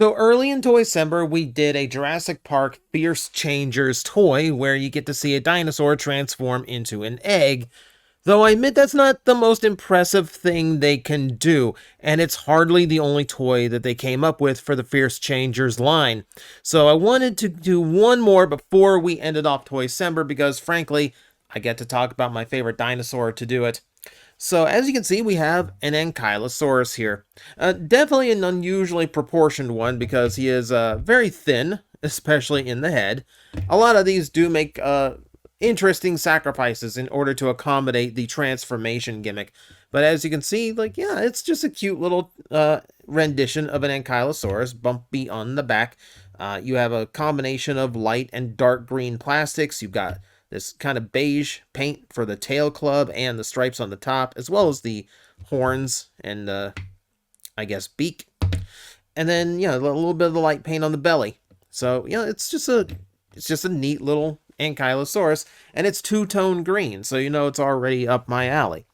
So early in Toycember, we did a Jurassic Park Fierce Changers toy where you get to see a dinosaur transform into an egg. Though I admit that's not the most impressive thing they can do, and it's hardly the only toy that they came up with for the Fierce Changers line. So I wanted to do one more before we ended off Toycember because, frankly, I get to talk about my favorite dinosaur to do it. So as you can see, we have an Ankylosaurus here. Definitely an unusually proportioned one because he is very thin, especially in the head. A lot of these do make interesting sacrifices in order to accommodate the transformation gimmick. But as you can see, like, yeah, it's just a cute little rendition of an Ankylosaurus, bumpy on the back. You have a combination of light and dark green plastics. You've got this kind of beige paint for the tail club and the stripes on the top, as well as the horns and, I guess, beak. And then, yeah, a little bit of the light paint on the belly. So, yeah, it's just a neat little Ankylosaurus, and it's two-tone green, so you know it's already up my alley.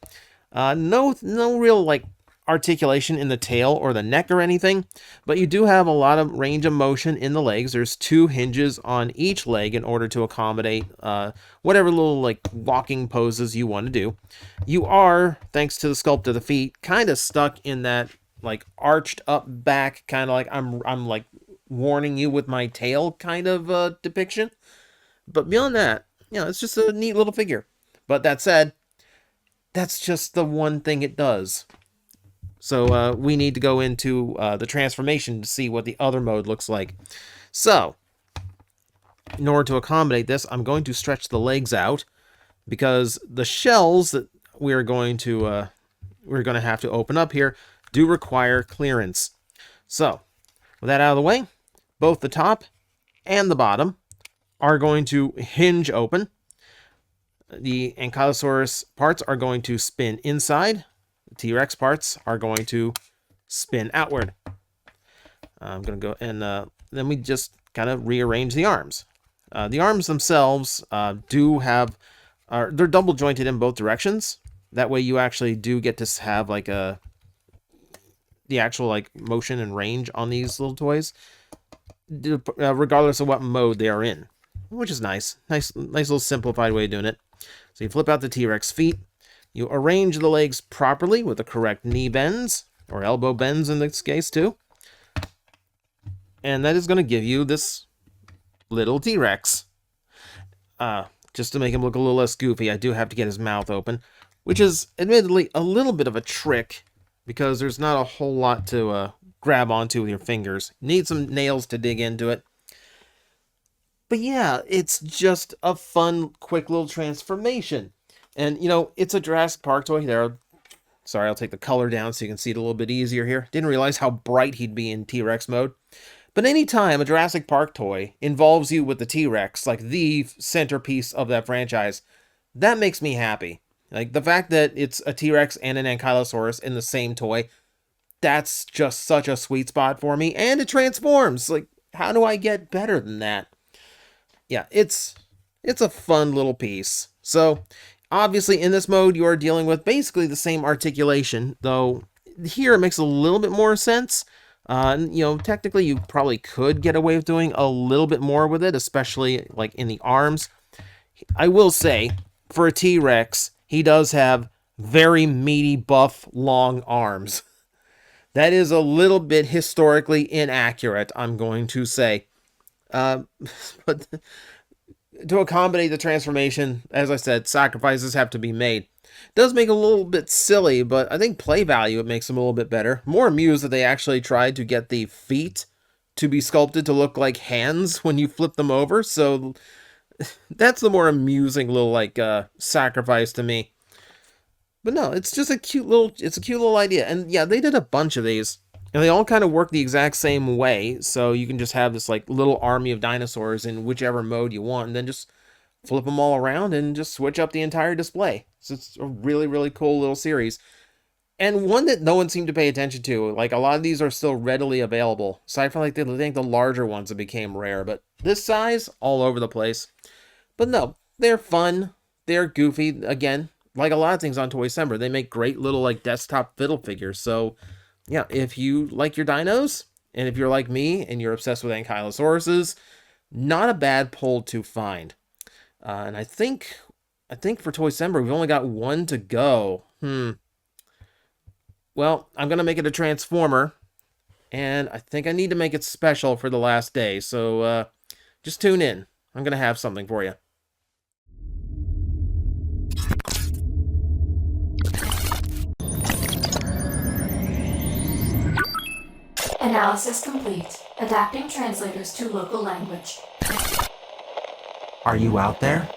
No real, like, articulation in the tail or the neck or anything, but you do have a lot of range of motion in the legs. There's two hinges on each leg in order to accommodate whatever little like walking poses you want to do. You are, thanks to the sculpt of the feet, kind of stuck in that like arched up back, kind of like I'm like warning you with my tail kind of depiction. But beyond that, you know, it's just a neat little figure. But that said, that's just the one thing it does. So we need to go into the transformation to see what the other mode looks like. So, in order to accommodate this, I'm going to stretch the legs out because the shells that we're going to have to open up here do require clearance. So, with that out of the way, both the top and the bottom are going to hinge open. The Ankylosaurus parts are going to spin inside. T-Rex parts are going to spin outward. I'm going to go and then we just kind of rearrange the arms. The arms themselves do have, they're double jointed in both directions. That way you actually do get to have like the actual like motion and range on these little toys, regardless of what mode they are in, which is nice. Nice little simplified way of doing it. So you flip out the T-Rex feet. You arrange the legs properly with the correct knee bends, or elbow bends in this case too. And that is going to give you this little T-Rex. Just to make him look a little less goofy, I do have to get his mouth open, which is admittedly a little bit of a trick, because there's not a whole lot to grab onto with your fingers. You need some nails to dig into it. But yeah, it's just a fun, quick little transformation. And, you know, it's a Jurassic Park toy. Sorry, I'll take the color down so you can see it a little bit easier here. Didn't realize how bright he'd be in T-Rex mode. But anytime a Jurassic Park toy involves you with the T-Rex, like the centerpiece of that franchise, that makes me happy. Like, the fact that it's a T-Rex and an Ankylosaurus in the same toy, that's just such a sweet spot for me. And it transforms. Like, how do I get better than that? Yeah, it's a fun little piece. So, obviously, in this mode, you are dealing with basically the same articulation, though here it makes a little bit more sense. You know, technically, you probably could get away with doing a little bit more with it, especially, like, in the arms. I will say, for a T-Rex, he does have very meaty, buff, long arms. That is a little bit historically inaccurate, I'm going to say. But to accommodate the transformation, as I said, sacrifices have to be made. It does make it a little bit silly, but I think play value, it makes them a little bit better. More amused that they actually tried to get the feet to be sculpted to look like hands when you flip them over, so that's the more amusing little, like, sacrifice to me. But no, it's just a cute little idea. And yeah, they did a bunch of these. And they all kind of work the exact same way, so you can just have this like little army of dinosaurs in whichever mode you want, and then just flip them all around and just switch up the entire display. So it's a really, really cool little series. And one that no one seemed to pay attention to. Like, a lot of these are still readily available. Aside from, like, I think the larger ones that became rare. But this size, all over the place. But no, they're fun. They're goofy. Again, like a lot of things on Toycember, they make great little, like, desktop fiddle figures. So yeah, if you like your dinos, And if you're like me and you're obsessed with Ankylosauruses, not a bad poll to find. And I think for Toycember, we've only got one to go. Well, I'm going to make it a Transformer, and I think I need to make it special for the last day, so just tune in. I'm going to have something for you. Analysis complete. Adapting translators to local language. Are you out there?